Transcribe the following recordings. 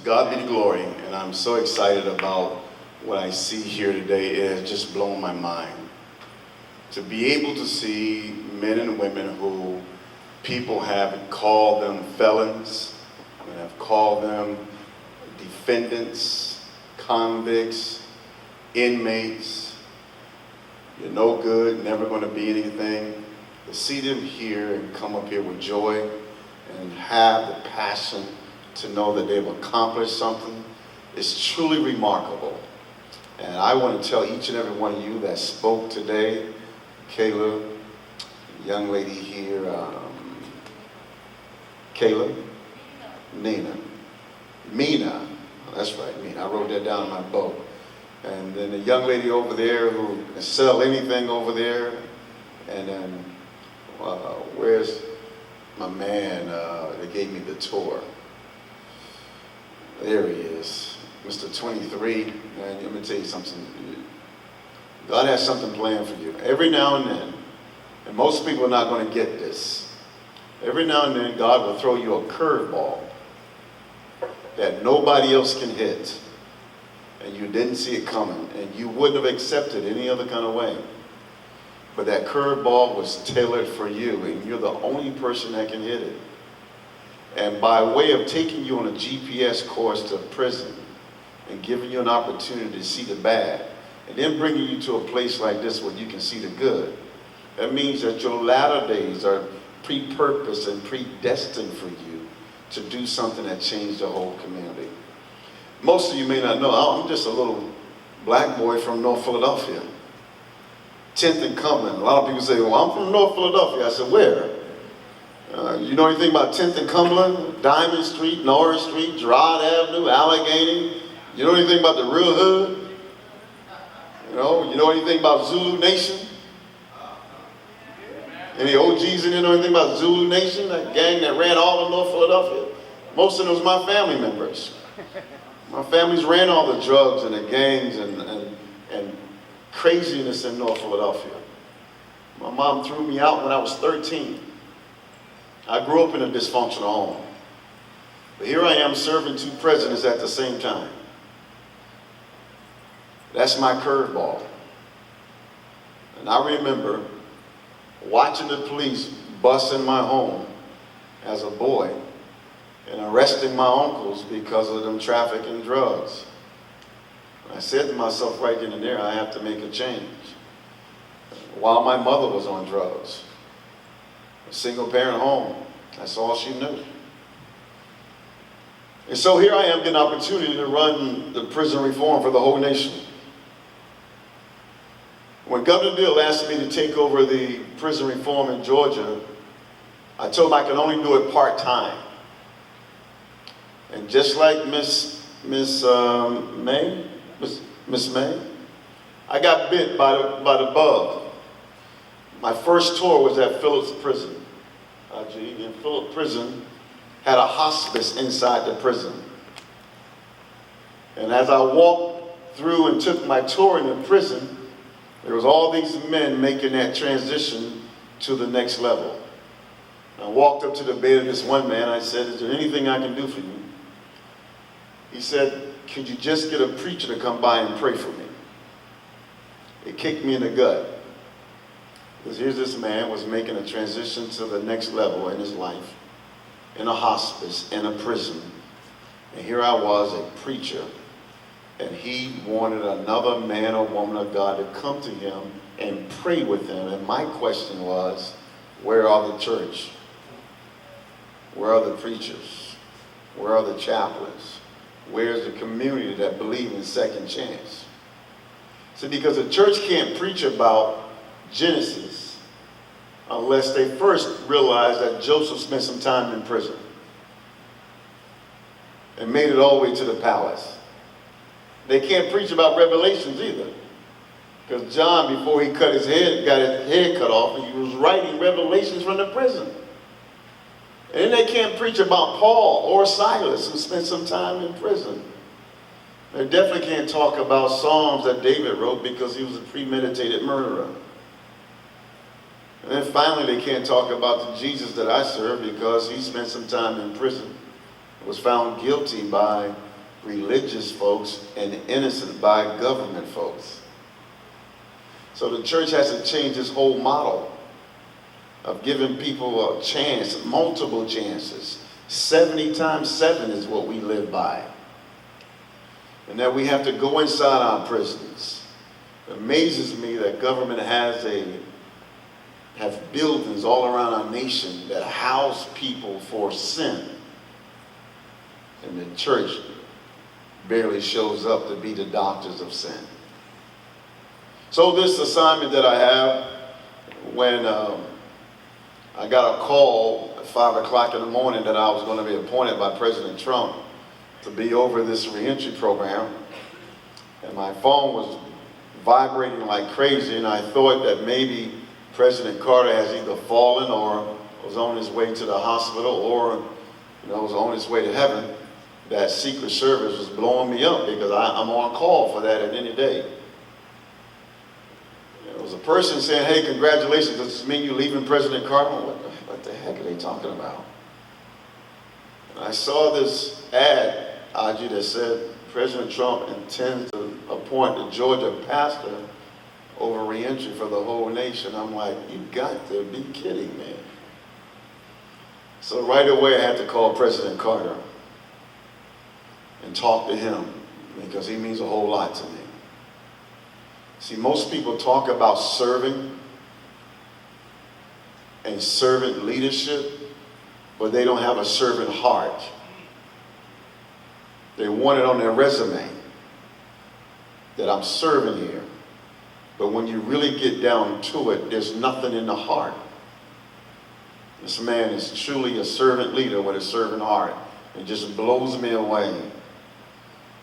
God be the glory, and I'm so excited about what I see here today. It has just blown my mind. To be able to see men and women who people have called them felons, and have called them defendants, convicts, inmates, you're no good, never going to be anything. To see them here and come up here with joy and have the passion to know that they've accomplished something is truly remarkable. And I want to tell each and every one of you that spoke today, Kayla, young lady here, Kayla, Mina, that's right, Mina. I wrote that down in my book. And then the young lady over there who can sell anything over there. And then, where's my man that gave me the tour? There he is, Mr. 23. Man, let me tell you something. God has something planned for you. Every now and then, and most people are not going to get this, every now and then God will throw you a curveball that nobody else can hit, and you didn't see it coming, and you wouldn't have accepted any other kind of way. But that curveball was tailored for you, and you're the only person that can hit it. And by way of taking you on a GPS course to prison and giving you an opportunity to see the bad, and then bringing you to a place like this where you can see the good, that means that your latter days are pre-purposed and predestined for you to do something that changed the whole community. Most of you may not know, I'm just a little black boy from North Philadelphia, 10th and Cumberland. A lot of people say, well, I'm from North Philadelphia. I said, where? You know anything about 10th and Cumberland, Diamond Street, Norris Street, Girard Avenue, Allegheny? You know anything about the real hood? You know anything about Zulu Nation? Any OGs in there know anything about Zulu Nation, that gang that ran all of North Philadelphia? Most of them was my family members. My families ran all the drugs and the gangs and craziness in North Philadelphia. My mom threw me out when I was 13. I grew up in a dysfunctional home. But here I am serving two presidents at the same time. That's my curveball. And I remember watching the police bust in my home as a boy and arresting my uncles because of them trafficking drugs. I said to myself right then and there, I have to make a change. While my mother was on drugs, a single parent home, that's all she knew. And so here I am getting an opportunity to run the prison reform for the whole nation. When Governor Bill asked me to take over the prison reform in Georgia, I told him I could only do it part-time. And just like Miss May, I got bit by the bug. My first tour was at Phillips Prison. And Phillips Prison had a hospice inside the prison. And as I walked through and took my tour in the prison, there was all these men making that transition to the next level. I walked up to the bed of this one man. I said, is there anything I can do for you? He said, could you just get a preacher to come by and pray for me? It kicked me in the gut. Because here's this man was making a transition to the next level in his life, in a hospice, in a prison. And here I was, a preacher, and he wanted another man or woman of God to come to him and pray with him. And my question was, where are the church? Where are the preachers? Where are the chaplains? Where's the community that believe in second chance? See, because the church can't preach about Genesis unless they first realize that Joseph spent some time in prison and made it all the way to the palace. They can't preach about Revelations either, because John, before he got his head cut off, he was writing Revelations from the prison. And then they can't preach about Paul or Silas, who spent some time in prison. They definitely can't talk about Psalms that David wrote, because he was a premeditated murderer. And then finally, they can't talk about the Jesus that I serve, because he spent some time in prison, was found guilty by religious folks and innocent by government folks. So the church has to change this whole model of giving people a chance, multiple chances. 70 times 7 is what we live by. And that we have to go inside our prisons. It amazes me that government have buildings all around our nation that house people for sin. And the church barely shows up to be the doctors of sin. So this assignment that I have, when I got a call at 5 o'clock in the morning that I was going to be appointed by President Trump to be over this reentry program, and my phone was vibrating like crazy, and I thought that maybe President Carter has either fallen or was on his way to the hospital or was on his way to heaven. That Secret Service was blowing me up because I'm on call for that at any day. There was a person saying, "Hey, congratulations, does this mean you're leaving President Carter?" What the heck are they talking about? And I saw this ad, Aji, that said President Trump intends to appoint a Georgia pastor over reentry for the whole nation. I'm like, you got to be kidding me. So right away I had to call President Carter and talk to him because he means a whole lot to me. See, most people talk about serving and servant leadership, but they don't have a servant heart. They want it on their resume that I'm serving here. But when you really get down to it, there's nothing in the heart. This man is truly a servant leader with a servant heart. It just blows me away.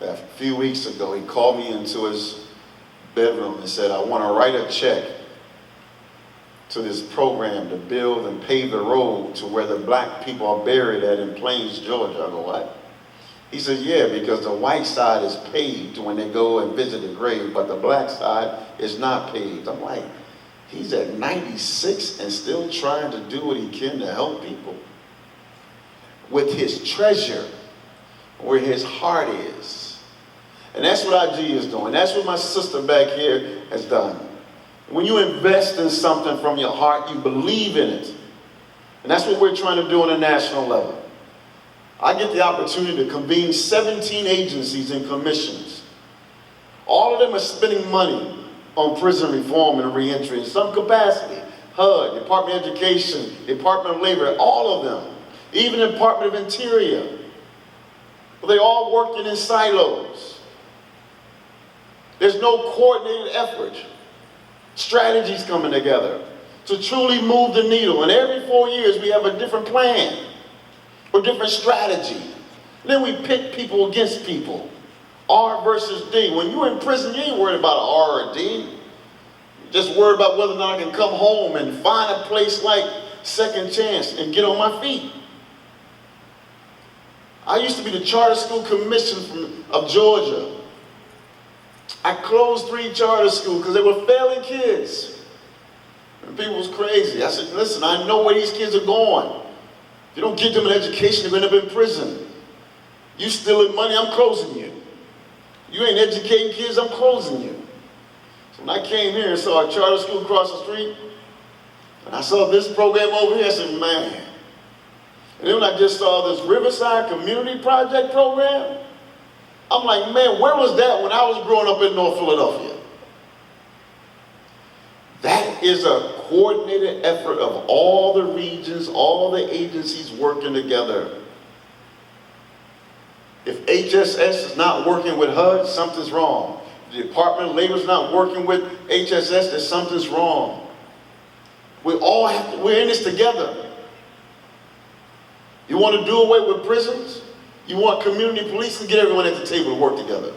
A few weeks ago, he called me into his bedroom and said, "I want to write a check to this program to build and pave the road to where the black people are buried at in Plains, Georgia." I go, "What?" He said, "Yeah, because the white side is paved when they go and visit the grave, but the black side is not paved." I'm like, he's at 96 and still trying to do what he can to help people with his treasure, where his heart is. And that's what IG is doing. That's what my sister back here has done. When you invest in something from your heart, you believe in it. And that's what we're trying to do on a national level. I get the opportunity to convene 17 agencies and commissions. All of them are spending money on prison reform and reentry in some capacity. HUD, Department of Education, Department of Labor, all of them. Even the Department of Interior. But they're all working in silos. There's no coordinated effort. Strategies coming together to truly move the needle. And every 4 years we have a different plan or different strategy. Then we pit people against people. R versus D. When you're in prison, you ain't worried about an R or a D. You're just worried about whether or not I can come home and find a place like Second Chance and get on my feet. I used to be the charter school commission of Georgia. I closed 3 charter schools because they were failing kids. And people was crazy. I said, listen, I know where these kids are going. If you don't get them an education, they're going to end up in prison. You stealing money, I'm closing you. You ain't educating kids, I'm closing you. So when I came here and saw a charter school across the street, and I saw this program over here, I said, man. And then when I just saw this Riverside Community Project program, I'm like, man, where was that when I was growing up in North Philadelphia? That is a coordinated effort of all the regions, all the agencies working together. If HSS is not working with HUD, something's wrong. If the Department of Labor is not working with HSS, then something's wrong. We're in this together. You want to do away with prisons? You want community policing? Get everyone at the table to work together.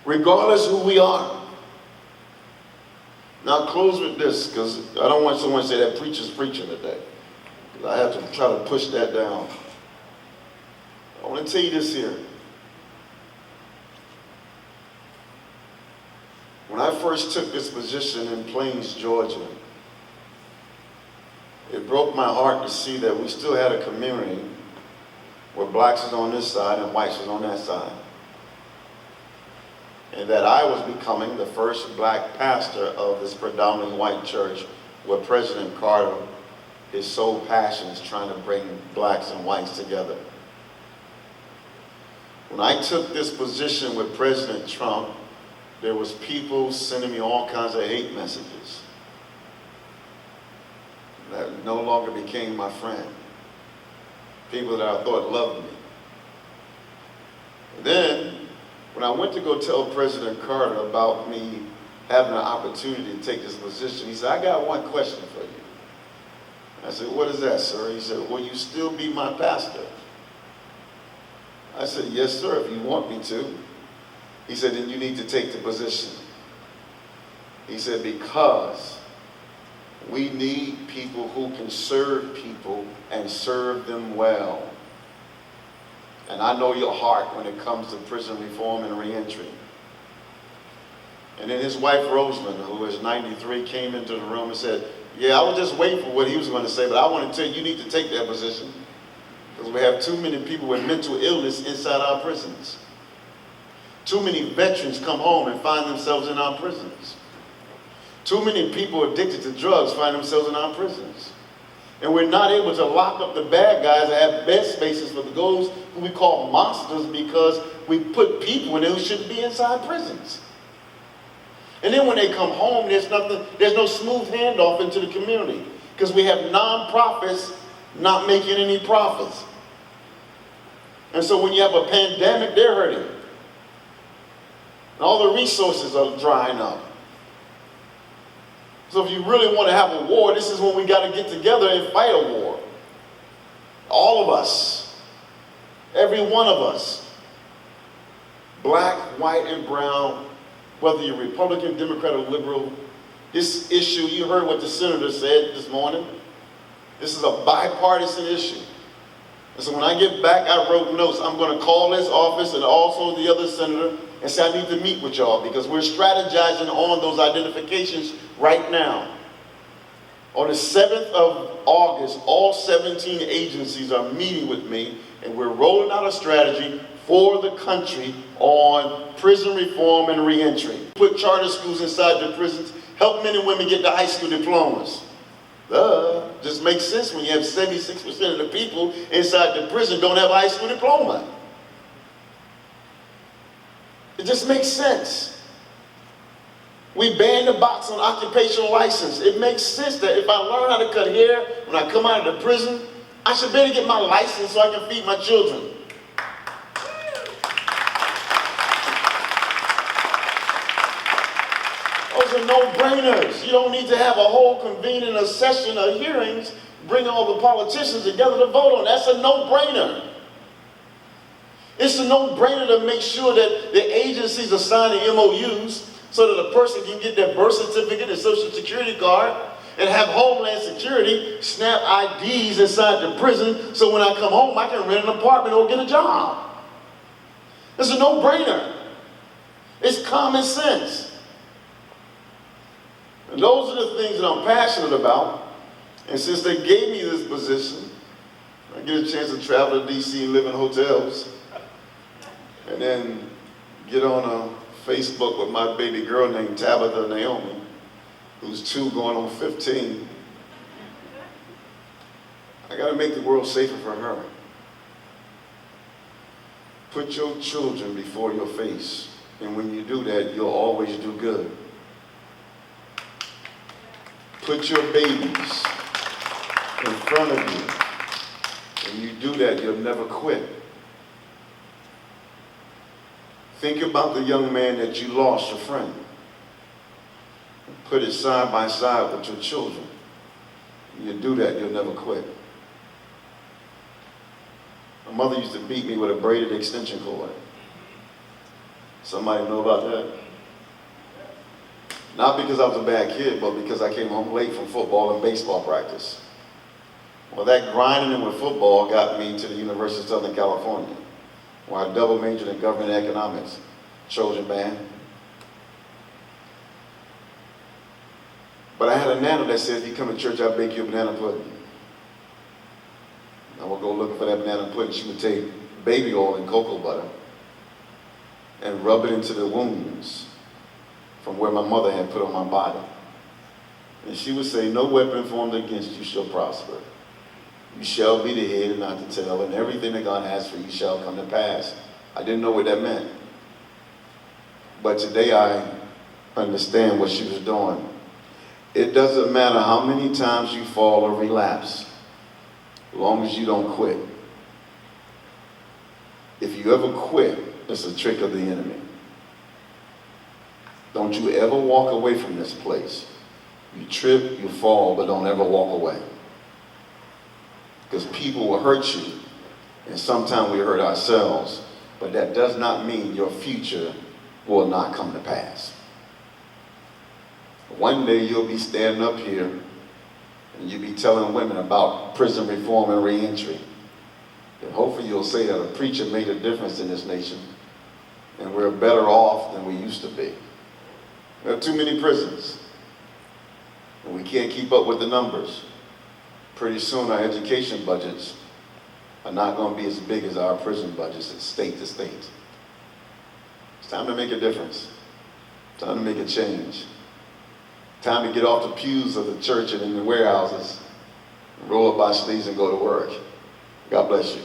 Regardless of who we are. Now I'll close with this, because I don't want someone to say that preacher's preaching today. I have to try to push that down. I want to tell you this here. When I first took this position in Plains, Georgia, it broke my heart to see that we still had a community where blacks was on this side and whites was on that side. And that I was becoming the first black pastor of this predominantly white church, where President Carter, his sole passion is trying to bring blacks and whites together. When I took this position with President Trump, there was people sending me all kinds of hate messages that no longer became my friend. People that I thought loved me. And then, when I went to go tell President Carter about me having an opportunity to take this position, he said, I got one question for you. I said, what is that, sir? He said, will you still be my pastor? I said, yes, sir, if you want me to. He said, then you need to take the position. He said, because we need people who can serve people and serve them well. And I know your heart when it comes to prison reform and reentry. And then his wife, Rosamond, who is 93, came into the room and said, yeah, I was just waiting for what he was going to say, but I want to tell you, you need to take that position. Because we have too many people with mental illness inside our prisons. Too many veterans come home and find themselves in our prisons. Too many people addicted to drugs find themselves in our prisons. And we're not able to lock up the bad guys and have bed spaces for those who we call monsters because we put people in there who shouldn't be inside prisons. And then when they come home, there's no smooth handoff into the community because we have nonprofits not making any profits. And so when you have a pandemic, they're hurting. And all the resources are drying up. So if you really want to have a war, this is when we got to get together and fight a war. All of us. Every one of us. Black, white, and brown, whether you're Republican, Democrat, or liberal, this issue, you heard what the senator said this morning. This is a bipartisan issue. And so when I get back, I wrote notes. I'm going to call this office and also the other senator and say I need to meet with y'all because we're strategizing on those identifications right now. On the 7th of August, all 17 agencies are meeting with me and we're rolling out a strategy for the country on prison reform and reentry. Put charter schools inside the prisons, help men and women get the high school diplomas. Just makes sense when you have 76% of the people inside the prison don't have a high school diploma. It just makes sense. We banned the box on occupational license. It makes sense that if I learn how to cut hair when I come out of the prison, I should be able to get my license so I can feed my children. Those are no-brainers. You don't need to have a whole convening a session of hearings, bring all the politicians together to vote on. That's a no-brainer. It's a no-brainer to make sure that the agencies are signing MOUs so that a person can get their birth certificate and social security card and have Homeland Security snap IDs inside the prison so when I come home I can rent an apartment or get a job. It's a no-brainer. It's common sense. And those are the things that I'm passionate about. And since they gave me this position, I get a chance to travel to DC and live in hotels. And then get on a Facebook with my baby girl named Tabitha Naomi, who's 2 going on 15. I gotta make the world safer for her. Put your children before your face. And when you do that, you'll always do good. Put your babies in front of you. When you do that, you'll never quit. Think about the young man that you lost, your friend. Put it side by side with your children. When you do that, you'll never quit. My mother used to beat me with a braided extension cord. Somebody know about that? Not because I was a bad kid, but because I came home late from football and baseball practice. Well, that grinding with football got me to the University of Southern California, where I double majored in government economics, Trojan band. But I had a nana that said, if you come to church, I'll bake you a banana pudding. I would go looking for that banana pudding. She would take baby oil and cocoa butter and rub it into the wounds from where my mother had put on my body. And she would say, no weapon formed against you shall prosper. You shall be the head and not the tail, and everything that God has for you shall come to pass. I didn't know what that meant. But today I understand what she was doing. It doesn't matter how many times you fall or relapse, as long as you don't quit. If you ever quit, it's a trick of the enemy. Don't you ever walk away from this place. You trip, you fall, but don't ever walk away. Because people will hurt you, and sometimes we hurt ourselves, but that does not mean your future will not come to pass. One day you'll be standing up here, and you'll be telling women about prison reform and reentry. And hopefully you'll say that a preacher made a difference in this nation, and we're better off than we used to be. There are too many prisons, and we can't keep up with the numbers. Pretty soon our education budgets are not going to be as big as our prison budgets, state to state. It's time to make a difference. Time to make a change. Time to get off the pews of the church and in the warehouses and roll up our sleeves and go to work. God bless you.